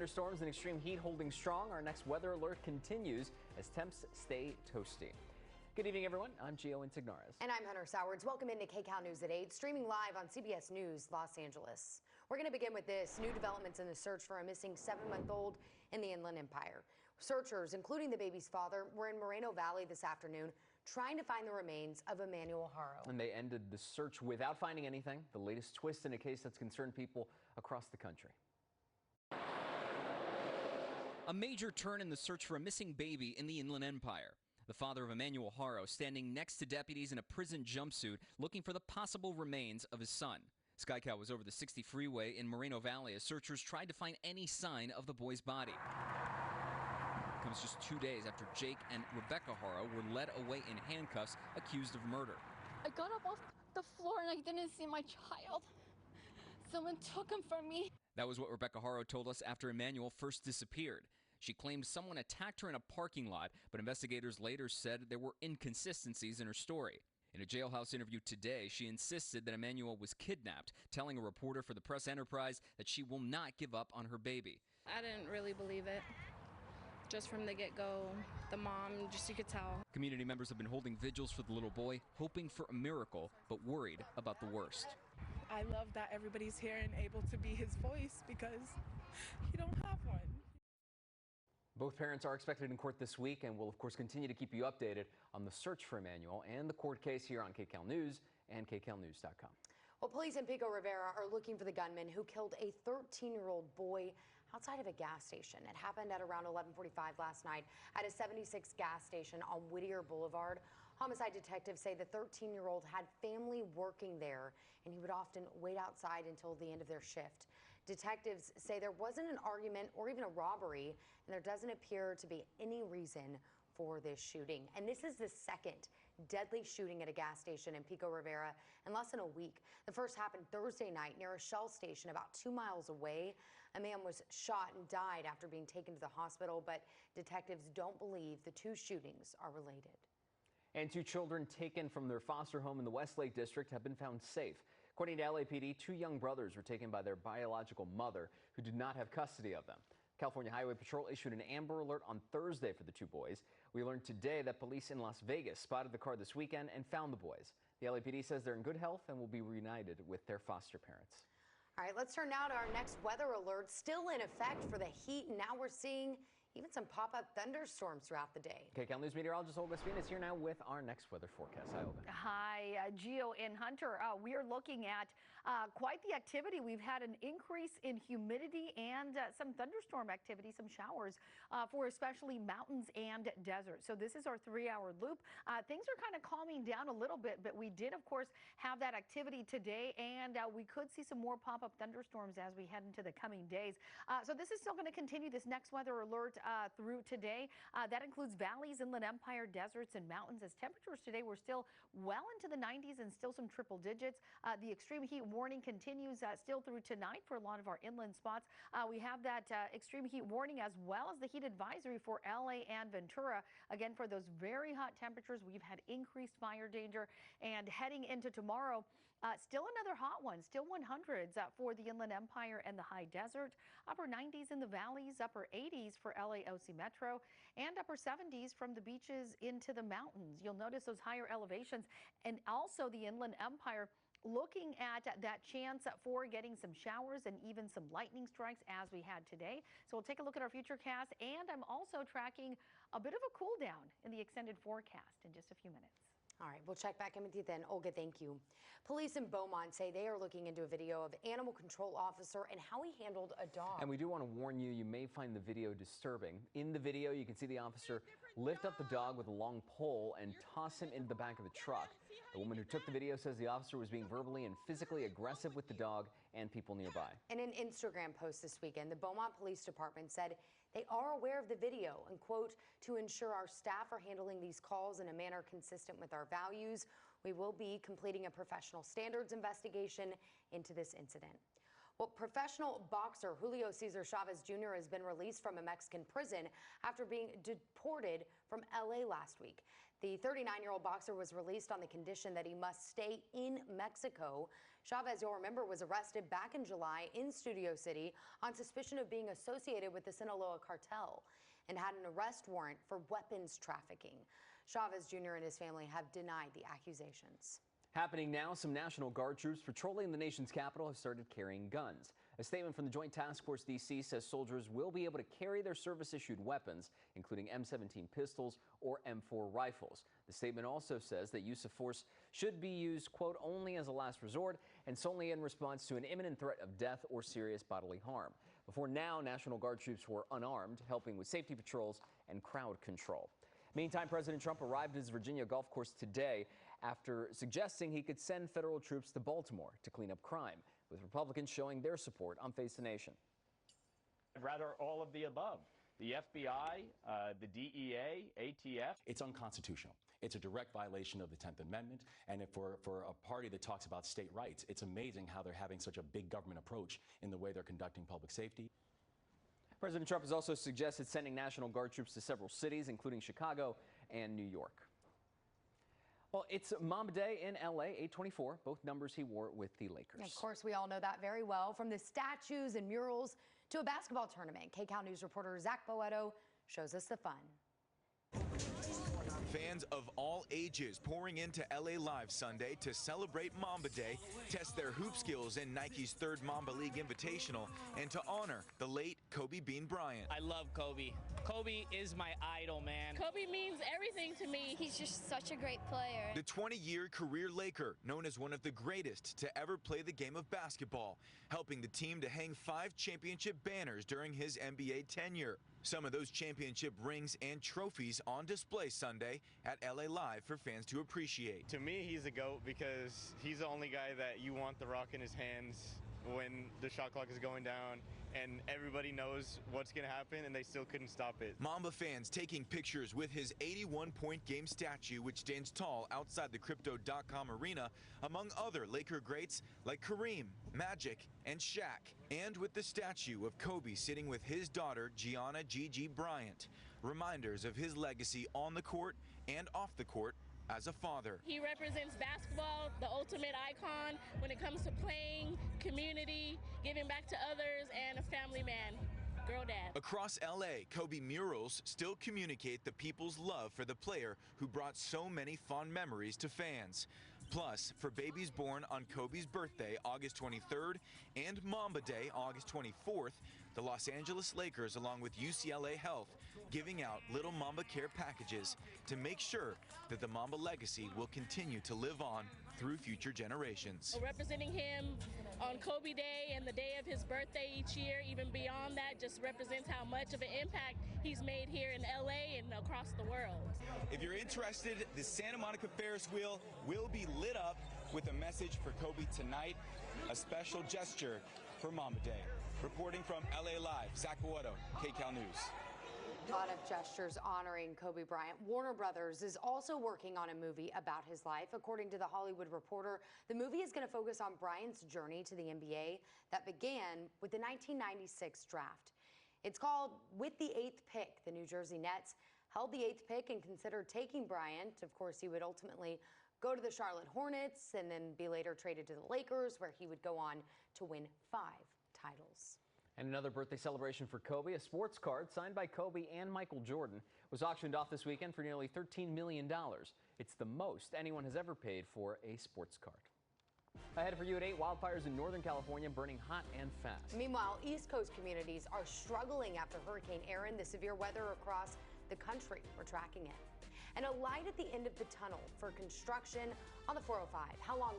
Thunderstorms and extreme heat holding strong. Our next weather alert continues as temps stay toasty. Good evening, everyone. I'm Gio Insignares. And I'm Hunter Sowards. Welcome into Kcal News at 8, streaming live on CBS News Los Angeles. We're going to begin with this. New developments in the search for a missing 7-month-old in the Inland Empire. Searchers, including the baby's father, were in Moreno Valley this afternoon trying to find the remains of Emmanuel Haro. And they ended the search without finding anything. The latest twist in a case that's concerned people across the country. A major turn in the search for a missing baby in the Inland Empire. The father of Emmanuel Haro standing next to deputies in a prison jumpsuit looking for the possible remains of his son. Kcal was over the 60 freeway in Moreno Valley as searchers tried to find any sign of the boy's body. It comes just 2 days after Jake and Rebecca Haro were led away in handcuffs accused of murder. I got up off the floor and I didn't see my child. Someone took him from me. That was what Rebecca Haro told us after Emmanuel first disappeared. She claimed someone attacked her in a parking lot, but investigators later said there were inconsistencies in her story. In a jailhouse interview today, she insisted that Emmanuel was kidnapped, telling a reporter for the Press Enterprise that she will not give up on her baby. I didn't really believe it. Just from the get-go, the mom, just you could tell. Community members have been holding vigils for the little boy, hoping for a miracle, but worried about the worst. I love that everybody's here and able to be his voice because he don't have one. Both parents are expected in court this week, and we'll, of course, continue to keep you updated on the search for Emmanuel and the court case here on Kcal News and KCalNews.com. Well, police in Pico Rivera are looking for the gunman who killed a 13-year-old boy outside of a gas station. It happened at around 11:45 last night at a 76 gas station on Whittier Boulevard. Homicide detectives say the 13-year-old had family working there, and he would often wait outside until the end of their shift. Detectives say there wasn't an argument or even a robbery, and there doesn't appear to be any reason for this shooting. And this is the second deadly shooting at a gas station in Pico Rivera in less than a week. The first happened Thursday night near a Shell station about 2 miles away. A man was shot and died after being taken to the hospital, but detectives don't believe the two shootings are related. And 2 children taken from their foster home in the Westlake District have been found safe. According to LAPD, 2 young brothers were taken by their biological mother, who did not have custody of them. California Highway Patrol issued an Amber Alert on Thursday for the 2 boys. We learned today that police in Las Vegas spotted the car this weekend and found the boys. The LAPD says they're in good health and will be reunited with their foster parents. All right, let's turn now to our next weather alert. Still in effect for the heat, and now we're seeing even some pop-up thunderstorms throughout the day. Kcal News meteorologist Olga Spina is here now with our next weather forecast. Hi, Olga. Hi, Gio and Hunter. We are looking at quite the activity. We've had an increase in humidity and some thunderstorm activity, some showers for especially mountains and deserts. So this is our 3-hour loop. Things are kind of calming down a little bit, but we did, of course, have that activity today, and we could see some more pop-up thunderstorms as we head into the coming days. So this is still going to continue, this next weather alert through today. That includes valleys, inland empire, deserts, and mountains, as temperatures today were still well into the 90s and still some triple digits. The extreme heat warning continues still through tonight for a lot of our inland spots. We have that extreme heat warning as well as the heat advisory for LA and Ventura. Again, for those very hot temperatures, we've had increased fire danger. And heading into tomorrow, still another hot one, still 100s for the inland empire and the high desert, upper 90s in the valleys, upper 80s for LAOC Metro, and upper 70s from the beaches into the mountains. You'll notice those higher elevations, and also the inland empire looking at that chance for getting some showers and even some lightning strikes as we had today. So we'll take a look at our futurecast, and I'm also tracking a bit of a cool down in the extended forecast in just a few minutes. All right, we'll check back in with you then. Olga, thank you. Police in Beaumont say they are looking into a video of animal control officer and how he handled a dog. And we do want to warn you, you may find the video disturbing. In the video, you can see the officer lift up the dog with a long pole and toss him into the back of the truck. The woman who took the video says the officer was being verbally and physically aggressive with the dog and people nearby. In an Instagram post this weekend, the Beaumont Police Department said they are aware of the video and, quote, to ensure our staff are handling these calls in a manner consistent with our values, we will be completing a professional standards investigation into this incident. Well, professional boxer Julio Cesar Chavez Jr. has been released from a Mexican prison after being deported from LA last week. The 39-year-old boxer was released on the condition that he must stay in Mexico. Chavez, you'll remember, was arrested back in July in Studio City on suspicion of being associated with the Sinaloa cartel and had an arrest warrant for weapons trafficking. Chavez Jr. and his family have denied the accusations. Happening now, some National Guard troops patrolling the nation's capital have started carrying guns. A statement from the Joint Task Force D.C. says soldiers will be able to carry their service-issued weapons, including M17 pistols or M4 rifles. The statement also says that use of force should be used, quote, only as a last resort and solely in response to an imminent threat of death or serious bodily harm. Before now, National Guard troops were unarmed, helping with safety patrols and crowd control. Meantime, President Trump arrived at his Virginia golf course today after suggesting he could send federal troops to Baltimore to clean up crime, with Republicans showing their support on Face the Nation. I'd rather all of the above. The FBI, the DEA, ATF. It's unconstitutional. It's a direct violation of the 10th Amendment. And for a party that talks about state rights, it's amazing how they're having such a big government approach in the way they're conducting public safety. President Trump has also suggested sending National Guard troops to several cities, including Chicago and New York. Well, it's Mamba Day in L.A., 824, both numbers he wore with the Lakers. Of course, we all know that very well. From the statues and murals to a basketball tournament, Kcal News reporter Zach Boetto shows us the fun. Fans of all ages pouring into LA Live Sunday to celebrate Mamba Day, test their hoop skills in Nike's third Mamba League Invitational, and to honor the late Kobe Bean Bryant. I love Kobe. Kobe is my idol, man. Kobe means everything to me. He's just such a great player. The 20-year career Laker, known as one of the greatest to ever play the game of basketball, helping the team to hang 5 championship banners during his NBA tenure. Some of those championship rings and trophies on display Sunday at LA Live for fans to appreciate. To me, he's a GOAT because he's the only guy that you want the rock in his hands when the shot clock is going down and everybody knows what's going to happen and they still couldn't stop it. Mamba fans taking pictures with his 81-point game statue, which stands tall outside the Crypto.com arena, among other Laker greats like Kareem, Magic, and Shaq. And with the statue of Kobe sitting with his daughter, Gianna Gigi Bryant. Reminders of his legacy on the court and off the court as a father. He represents basketball, the ultimate icon when it comes to playing, community, giving back to others, and a family man. Girl dad. Across LA, Kobe murals still communicate the people's love for the player who brought so many fond memories to fans. Plus, for babies born on Kobe's birthday, August 23rd, and Mamba Day, August 24th, the Los Angeles Lakers, along with UCLA Health, giving out Little Mamba Care packages to make sure that the Mamba legacy will continue to live on through future generations. Representing him on Kobe Day and the day of his birthday each year, even beyond that, just represents how much of an impact he's made here in LA and across the world. If you're interested, the Santa Monica Ferris wheel will be lit up with a message for Kobe tonight, a special gesture for Mamba Day. Reporting from LA Live, Zach Boetto, Kcal News. A lot of gestures honoring Kobe Bryant. Warner Brothers is also working on a movie about his life. According to The Hollywood Reporter, the movie is going to focus on Bryant's journey to the NBA that began with the 1996 draft. It's called With the 8th Pick. The New Jersey Nets held the 8th pick and considered taking Bryant. Of course, he would ultimately go to the Charlotte Hornets and then be later traded to the Lakers, where he would go on to win 5 titles. And another birthday celebration for Kobe. A sports card signed by Kobe and Michael Jordan was auctioned off this weekend for nearly $13 million. It's the most anyone has ever paid for a sports card. Ahead for you at 8, wildfires in Northern California burning hot and fast. Meanwhile, East Coast communities are struggling after Hurricane Erin. The severe weather across the country, we're tracking it. And a light at the end of the tunnel for construction on the 405. How long?